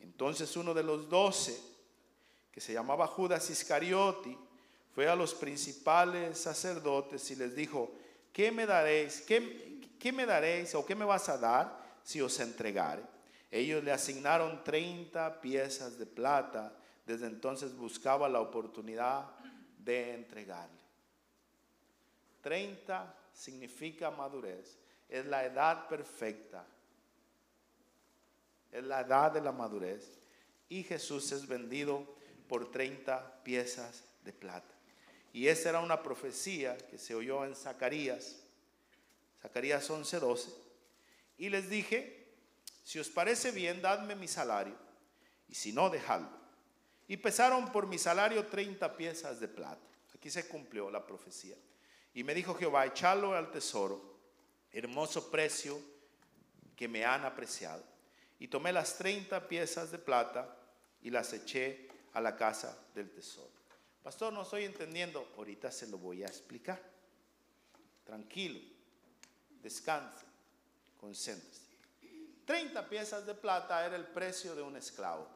Entonces uno de los 12, que se llamaba Judas Iscariote, fue a los principales sacerdotes y les dijo: ¿qué me daréis? ¿Qué me daréis o qué me vas a dar si os entregare? Ellos le asignaron 30 piezas de plata. Desde entonces buscaba la oportunidad de entregarle. 30 significa madurez. Es la edad perfecta. Es la edad de la madurez. Y Jesús es vendido por 30 piezas de plata. Y esa era una profecía que se oyó en Zacarías 11:12. Y les dije: si os parece bien, dadme mi salario, y si no, dejadlo. Y pesaron por mi salario 30 piezas de plata. Aquí se cumplió la profecía. Y me dijo Jehová: echadlo al tesoro, hermoso precio que me han apreciado. Y tomé las 30 piezas de plata y las eché a la casa del tesoro. Pastor, no estoy entendiendo. Ahorita se lo voy a explicar. Tranquilo, descanse, concéntrese. 30 piezas de plata era el precio de un esclavo.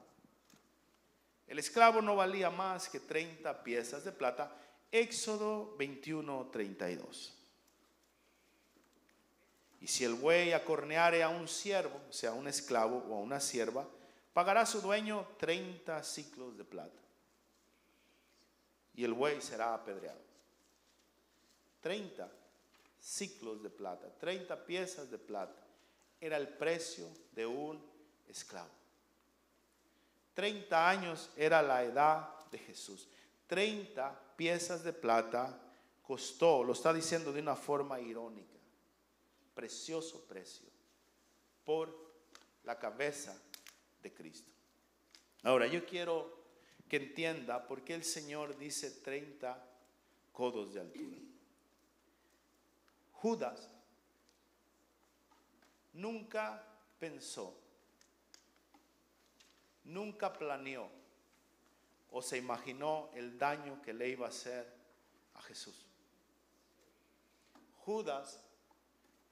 El esclavo no valía más que 30 piezas de plata. Éxodo 21:32. Y si el buey acorneare a un siervo, o sea, a un esclavo o a una sierva, pagará a su dueño 30 siclos de plata. Y el buey será apedreado. 30 siclos de plata, 30 piezas de plata, era el precio de un esclavo. 30 años era la edad de Jesús. 30 piezas de plata costó, lo está diciendo de una forma irónica, precioso precio por la cabeza de Cristo. Ahora, yo quiero que entienda por qué el Señor dice 30 codos de altura. Judas nunca pensó, nunca planeó o se imaginó el daño que le iba a hacer a Jesús. Judas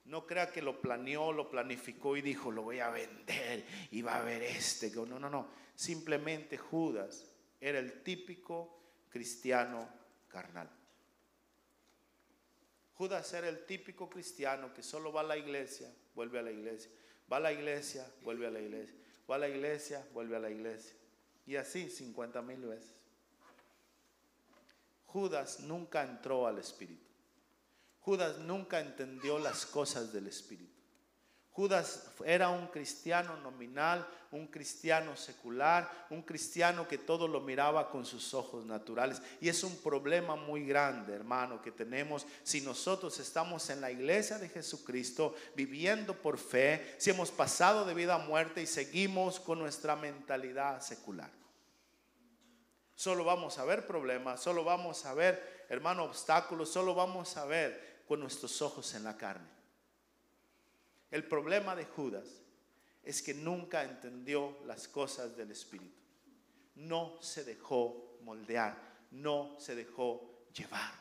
no crea que lo planeó, lo planificó y dijo: lo voy a vender y va a haber este. No. Simplemente Judas era el típico cristiano carnal. Judas era el típico cristiano que solo va a la iglesia, vuelve a la iglesia, va a la iglesia, vuelve a la iglesia, va a la iglesia, vuelve a la iglesia. Y así 50,000 veces. Judas nunca entró al Espíritu. Judas nunca entendió las cosas del Espíritu. Judas era un cristiano nominal, un cristiano secular, un cristiano que todo lo miraba con sus ojos naturales. Y es un problema muy grande, hermano, que tenemos si nosotros estamos en la iglesia de Jesucristo, viviendo por fe, si hemos pasado de vida a muerte y seguimos con nuestra mentalidad secular. Solo vamos a ver problemas, solo vamos a ver, hermano, obstáculos, solo vamos a ver con nuestros ojos en la carne. El problema de Judas es que nunca entendió las cosas del Espíritu. No se dejó moldear, no se dejó llevar.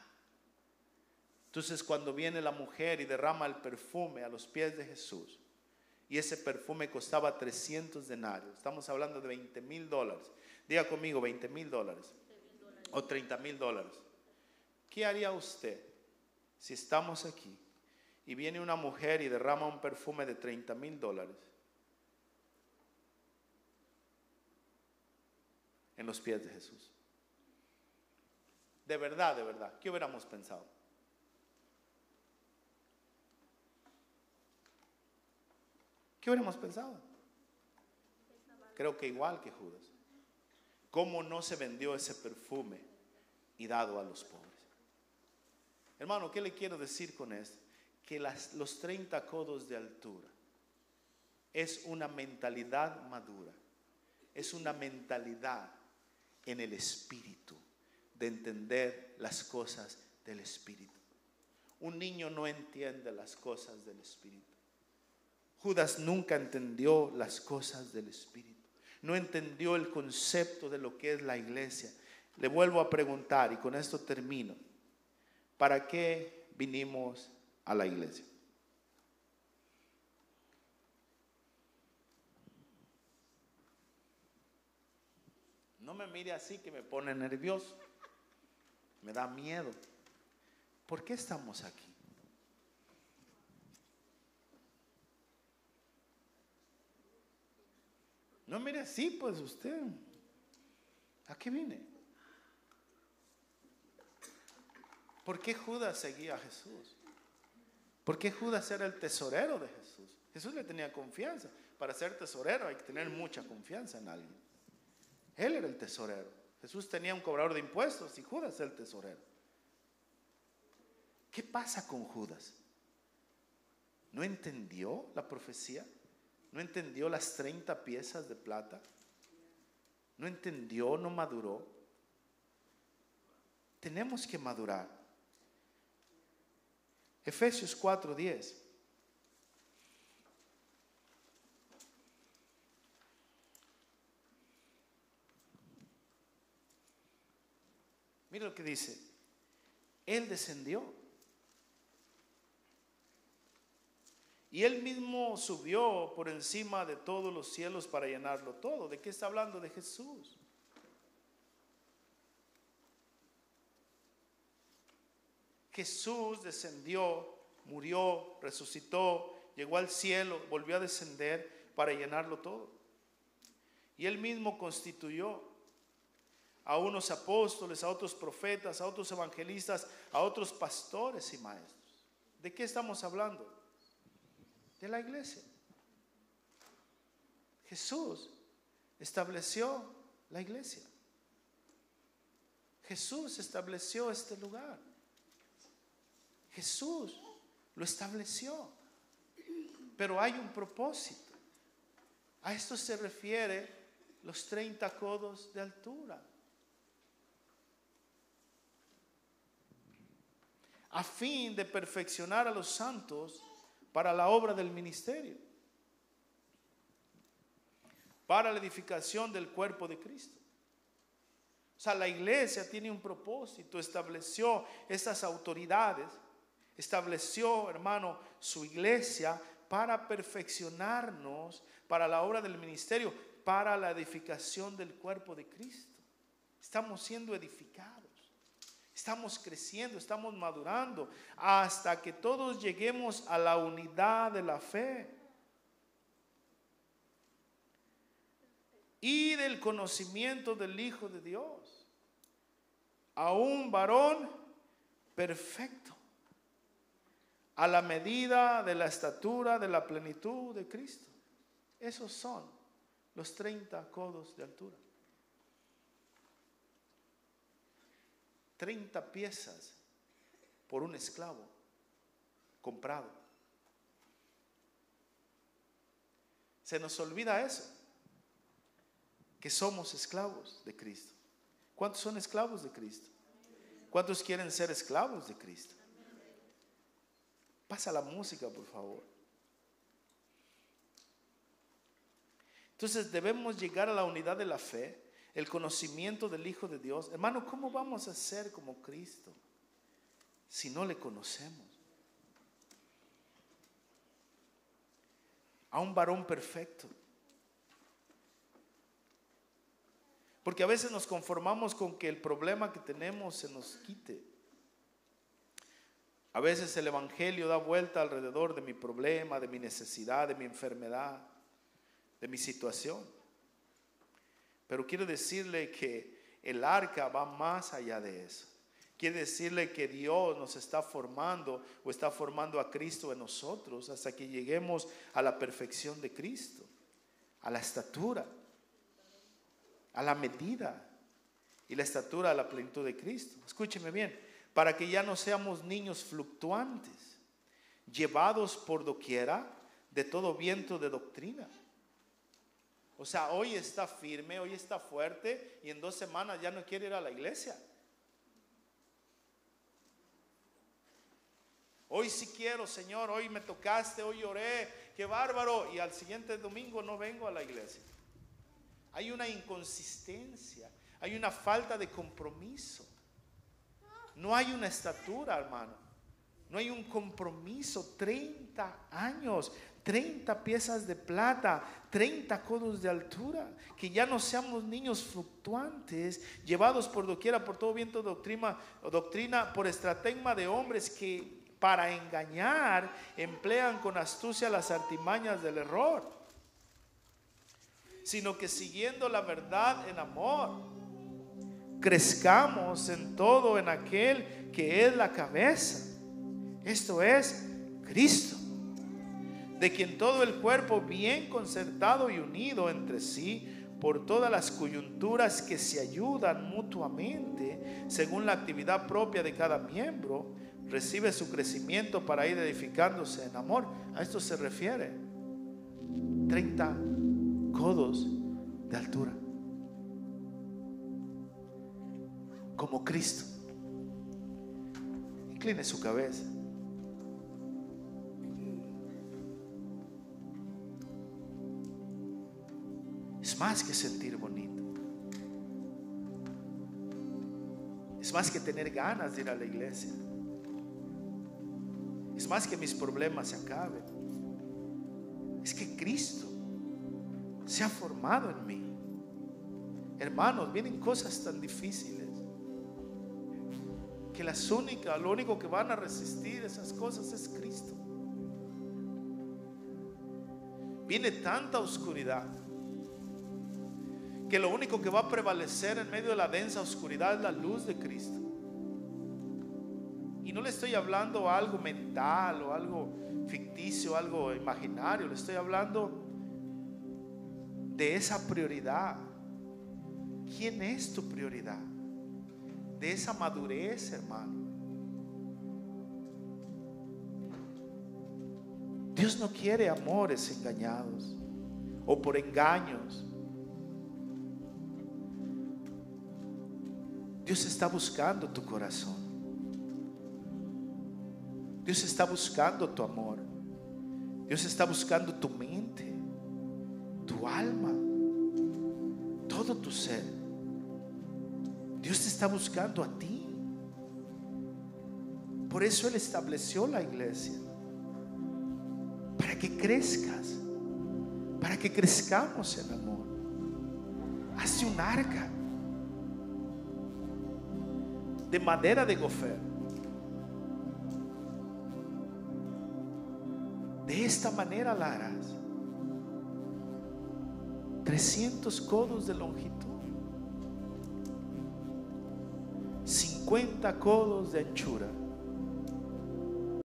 Entonces cuando viene la mujer y derrama el perfume a los pies de Jesús, y ese perfume costaba 300 denarios, estamos hablando de $20,000. Diga conmigo, $20,000 o $30,000. ¿Qué haría usted si estamos aquí y viene una mujer y derrama un perfume de $30,000 en los pies de Jesús? De verdad, ¿qué hubiéramos pensado? ¿Qué hubiéramos pensado? Creo que igual que Judas. ¿Cómo no se vendió ese perfume y dado a los pobres? Hermano, ¿qué le quiero decir con esto? Que los 30 codos de altura es una mentalidad madura, es una mentalidad en el Espíritu, de entender las cosas del Espíritu. Un niño no entiende las cosas del Espíritu. Judas nunca entendió las cosas del Espíritu. No entendió el concepto de lo que es la iglesia. Le vuelvo a preguntar, y con esto termino: ¿para qué vinimos a la iglesia? No me mire así, que me pone nervioso. Me da miedo. ¿Por qué estamos aquí? No mire así, pues usted. ¿A qué vine? ¿Por qué Judas seguía a Jesús? ¿Por qué Judas era el tesorero de Jesús? Jesús le tenía confianza. Para ser tesorero hay que tener mucha confianza en alguien. Él era el tesorero. Jesús tenía un cobrador de impuestos y Judas era el tesorero. ¿Qué pasa con Judas? ¿No entendió la profecía? ¿No entendió las 30 piezas de plata? ¿No entendió? ¿No maduró? Tenemos que madurar. Efesios 4:10. Mira lo que dice. Él descendió. Y Él mismo subió por encima de todos los cielos para llenarlo todo. ¿De qué está hablando? De Jesús. Jesús descendió, murió, resucitó, llegó al cielo, volvió a descender para llenarlo todo. Y Él mismo constituyó a unos apóstoles, a otros profetas, a otros evangelistas, a otros pastores y maestros. ¿De qué estamos hablando? De la iglesia. Jesús estableció la iglesia. Jesús estableció este lugar. Jesús lo estableció. Pero hay un propósito. A esto se refiere los 30 codos de altura. A fin de perfeccionar a los santos para la obra del ministerio, para la edificación del cuerpo de Cristo. O sea, la iglesia tiene un propósito, estableció estas autoridades, estableció, hermano, su iglesia para perfeccionarnos para la obra del ministerio, para la edificación del cuerpo de Cristo. Estamos siendo edificados. Estamos creciendo, estamos madurando hasta que todos lleguemos a la unidad de la fe y del conocimiento del Hijo de Dios, a un varón perfecto, a la medida de la estatura de la plenitud de Cristo. Esos son los 30 codos de altura. 30 piezas por un esclavo comprado. Se nos olvida eso, que somos esclavos de Cristo. ¿Cuántos son esclavos de Cristo? ¿Cuántos quieren ser esclavos de Cristo? Pasa la música, por favor. Entonces debemos llegar a la unidad de la fe, el conocimiento del Hijo de Dios. Hermano, ¿cómo vamos a ser como Cristo si no le conocemos? A un varón perfecto. Porque a veces nos conformamos con que el problema que tenemos se nos quite. A veces el evangelio da vuelta alrededor de mi problema, de mi necesidad, de mi enfermedad, de mi situación. Pero quiero decirle que el arca va más allá de eso. Quiere decirle que Dios nos está formando o está formando a Cristo en nosotros hasta que lleguemos a la perfección de Cristo, a la estatura, a la medida y la estatura de la plenitud de Cristo. Escúcheme bien, para que ya no seamos niños fluctuantes, llevados por doquiera de todo viento de doctrina. O sea, hoy está firme, hoy está fuerte y en 2 semanas ya no quiere ir a la iglesia. Hoy sí quiero, Señor, hoy me tocaste, hoy lloré, qué bárbaro, y al siguiente domingo no vengo a la iglesia. Hay una inconsistencia, hay una falta de compromiso. No hay una estatura, hermano. No hay un compromiso. 30 años, 30 piezas de plata, 30 codos de altura. Que ya no seamos niños fluctuantes, llevados por doquiera, por todo viento de doctrina, por estratagema de hombres que para engañar emplean con astucia las artimañas del error. Sino que siguiendo la verdad en amor, crezcamos en todo en aquel que es la cabeza. Esto es Cristo, de quien todo el cuerpo bien concertado y unido entre sí por todas las coyunturas que se ayudan mutuamente según la actividad propia de cada miembro, recibe su crecimiento para ir edificándose en amor. A esto se refiere 30 codos de altura, como Cristo. Incline su cabeza. Es más que sentir bonito. Es más que tener ganas de ir a la iglesia. Es más que mis problemas se acaben. Es que Cristo se ha formado en mí. Hermanos, vienen cosas tan difíciles que lo único que van a resistir esas cosas es Cristo. Viene tanta oscuridad que lo único que va a prevalecer en medio de la densa oscuridad es la luz de Cristo. Y no le estoy hablando algo mental o algo ficticio, algo imaginario. Le estoy hablando de esa prioridad. ¿Quién es tu prioridad? De esa madurez, hermano. Dios no quiere amores engañados o por engaños. Dios está buscando tu corazón. Dios está buscando tu amor. Dios está buscando tu mente, tu alma, todo tu ser. Dios te está buscando a ti. Por eso Él estableció la iglesia, para que crezcas, para que crezcamos en amor. Hazte un arca de madera de gofer. De esta manera la harás. 300 codos de longitud, 50 codos de anchura,